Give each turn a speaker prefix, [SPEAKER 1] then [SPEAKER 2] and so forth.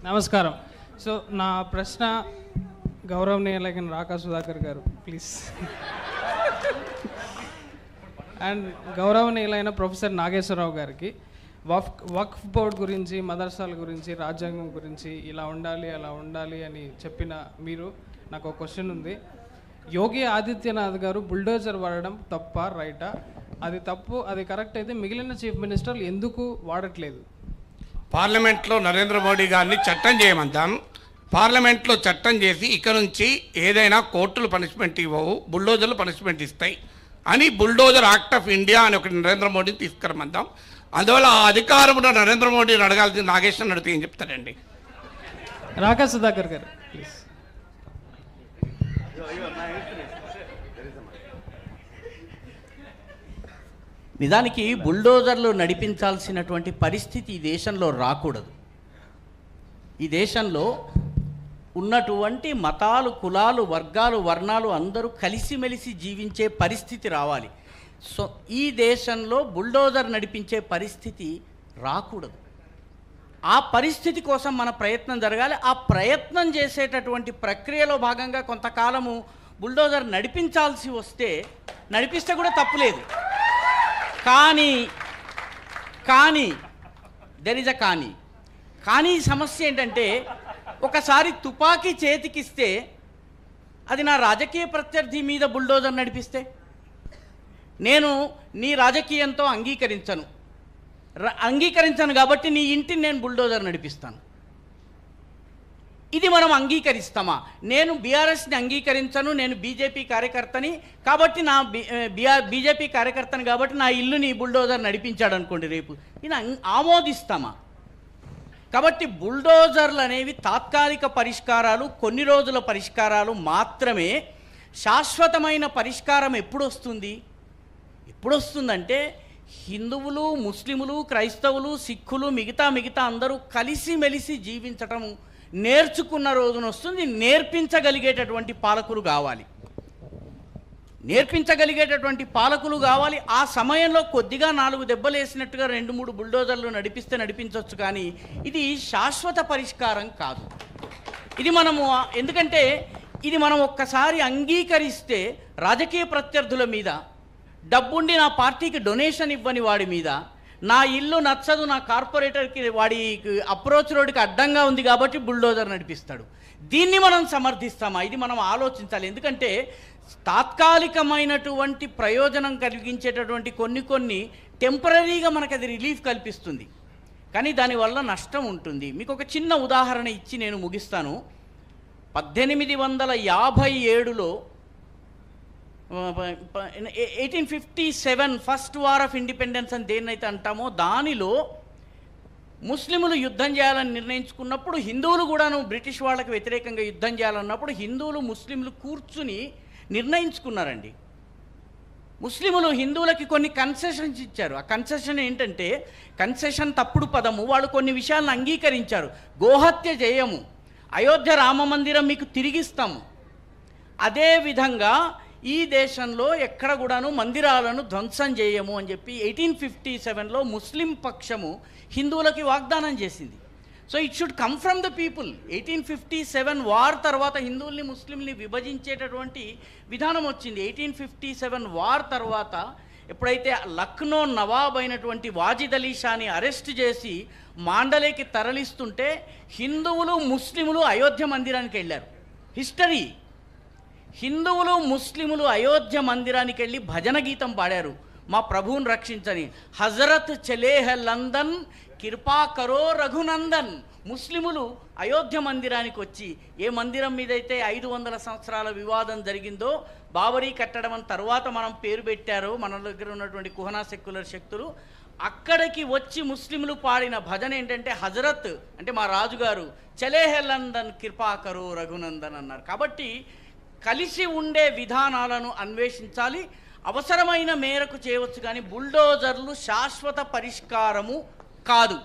[SPEAKER 1] నమస్కారం. సో నా ప్రశ్న గౌరవనీయులైన రాకా సుధాకర్ గారు ప్లీజ్ అండ్ గౌరవనీయులైన ప్రొఫెసర్ నాగేశ్వరరావు గారికి వక్ఫ్ బోర్డ్ గురించి, మదర్సాల గురించి, రాజ్యాంగం గురించి ఇలా ఉండాలి అలా ఉండాలి అని చెప్పిన మీరు, నాకు ఒక క్వశ్చన్ ఉంది. యోగి ఆదిత్యనాథ్ గారు బుల్డోజర్ వాడడం తప్ప రైటా? అది తప్పు, అది కరెక్ట్ అయితే మిగిలిన చీఫ్ మినిస్టర్లు ఎందుకు వాడట్లేదు?
[SPEAKER 2] పార్లమెంట్లో నరేంద్ర మోడీ గారిని చట్టం చేయమంటాం. పార్లమెంట్లో చట్టం చేసి ఇక నుంచి ఏదైనా కోర్టులు పనిష్మెంట్ ఇవ్వవు, బుల్డోజర్లు పనిష్మెంట్ ఇస్తాయి అని బుల్డోజర్ యాక్ట్ ఆఫ్ ఇండియా అని ఒకటి నరేంద్ర మోడీని తీసుకురమందాం. అందువల్ల ఆ అధికారంలో నరేంద్ర మోడీని అడగాల్సింది నాగేశ్వరం అడిగితే ఏం చెప్తారండి?
[SPEAKER 1] రాకా సుధాకర్ గారు ప్లీజ్.
[SPEAKER 3] నిజానికి బుల్డోజర్లు నడిపించాల్సినటువంటి పరిస్థితి ఈ దేశంలో రాకూడదు. ఈ దేశంలో ఉన్నటువంటి మతాలు, కులాలు, వర్గాలు, వర్ణాలు అందరూ కలిసిమెలిసి జీవించే పరిస్థితి రావాలి. సో ఈ దేశంలో బుల్డోజర్ నడిపించే పరిస్థితి రాకూడదు. ఆ పరిస్థితి కోసం మన ప్రయత్నం జరగాలి. ఆ ప్రయత్నం చేసేటటువంటి ప్రక్రియలో భాగంగా కొంతకాలము బుల్డోజర్ నడిపించాల్సి వస్తే నడిపిస్తే కూడా తప్పులేదు. కానీ దెర్ ఇస్ అ కానీ సమస్య ఏంటంటే, ఒకసారి తుపాకీ చేతికిస్తే అది నా రాజకీయ ప్రత్యర్థి మీద బుల్డోజర్ నడిపిస్తే నేను నీ రాజకీయంతో అంగీకరించను కాబట్టి నీ ఇంటిని నేను బుల్డోజర్ నడిపిస్తాను. ఇది మనం అంగీకరిస్తామా? నేను బీఆర్ఎస్ని అంగీకరించను, నేను బీజేపీ కార్యకర్తని కాబట్టి బీజేపీ కార్యకర్తని కాబట్టి నా ఇల్లుని బుల్డోజర్ నడిపించాడు అనుకోండి, రేపు ఇది ఆమోదిస్తామా? కాబట్టి బుల్డోజర్లు అనేవి తాత్కాలిక పరిష్కారాలు, కొన్ని రోజుల పరిష్కారాలు మాత్రమే. శాశ్వతమైన పరిష్కారం ఎప్పుడు వస్తుందంటే హిందువులు, ముస్లిములు, క్రైస్తవులు, సిక్కులు, మిగతా అందరూ కలిసిమెలిసి జీవించటం నేర్చుకున్న రోజున వస్తుంది. నేర్పించగలిగేటటువంటి పాలకులు కావాలి. ఆ సమయంలో కొద్దిగా 4 దెబ్బలు వేసినట్టుగా 2-3 బుల్డోజర్లు నడిపించవచ్చు, కానీ ఇది శాశ్వత పరిష్కారం కాదు. ఇది ఎందుకంటే ఇది మనం ఒక్కసారి అంగీకరిస్తే రాజకీయ ప్రత్యర్థుల మీద, డబ్బుండి నా పార్టీకి డొనేషన్ ఇవ్వని వాడి మీద, నా ఇల్లు నచ్చదు, నా కార్పొరేటర్కి వాడి అప్రోచ్ రోడ్డుకి అడ్డంగా ఉంది కాబట్టి బుల్డోజర్ నడిపిస్తాడు. దీన్ని మనం సమర్థిస్తామా? ఇది మనం ఆలోచించాలి. ఎందుకంటే తాత్కాలికమైనటువంటి ప్రయోజనం కలిగించేటటువంటి కొన్ని టెంపరీగా మనకు అది రిలీఫ్ కల్పిస్తుంది, కానీ దానివల్ల నష్టం ఉంటుంది. మీకు ఒక చిన్న ఉదాహరణ ఇచ్చి నేను ముగిస్తాను. 1857లో 1857 ఫస్ట్ వార్ ఆఫ్ ఇండిపెండెన్స్ అని దేన్నైతే అంటామో, దానిలో ముస్లిములు యుద్ధం చేయాలని నిర్ణయించుకున్నప్పుడు, హిందువులు కూడాను బ్రిటిష్ వాళ్ళకి వ్యతిరేకంగా యుద్ధం చేయాలన్నప్పుడు హిందువులు, ముస్లింలు కూర్చుని నిర్ణయించుకున్నారండి. ముస్లిములు హిందువులకి కొన్ని కన్సెషన్స్ ఇచ్చారు. ఆ కన్సెషన్ ఏంటంటే, కన్సెషన్ తప్పుడు పదము, వాళ్ళు కొన్ని విషయాలను అంగీకరించారు. గోహత్య చేయము, అయోధ్య రామ మందిరం మీకు తిరిగిస్తాము, అదేవిధంగా ఈ దేశంలో ఎక్కడ కూడాను మందిరాలను ధ్వంసం చేయము అని చెప్పి 1857లో ముస్లిం పక్షము హిందువులకి వాగ్దానం చేసింది. So it should come from the people. 1857 war తర్వాత హిందువుల్ని, ముస్లింని విభజించేటటువంటి విధానం వచ్చింది. 1857 వార్ తర్వాత ఎప్పుడైతే లక్నో నవాబ్ అయినటువంటి వాజిద్ అలీ షాని అరెస్ట్ చేసి మాండలేకి తరలిస్తుంటే హిందువులు, ముస్లిములు అయోధ్య మందిరానికి వెళ్ళారు. హిస్టరీ. హిందువులు, ముస్లిములు అయోధ్య మందిరానికి వెళ్ళి భజన గీతం పాడారు, మా ప్రభువుని రక్షించని. హజరత్ చలేహ లందన్ కృపా కరో రఘునందన్. ముస్లిములు అయోధ్య మందిరానికి వచ్చి, ఏ మందిరం మీదైతే 500 సంవత్సరాల వివాదం జరిగిందో, బాబరీ కట్టడం అని తర్వాత మనం పేరు పెట్టారో మన దగ్గర ఉన్నటువంటి కుహనా సెక్యులర్ శక్తులు, అక్కడికి వచ్చి ముస్లిములు పాడిన భజన ఏంటంటే హజరత్ అంటే మా రాజుగారు, చలేహ లందన్ కృపా కరో రఘునందన్ అన్నారు. కాబట్టి కలిసి ఉండే విధానాలను అన్వేషించాలి, అవసరమైన మేరకు చేయవచ్చు, కానీ బుల్డోజర్లు శాశ్వత పరిష్కారము కాదు.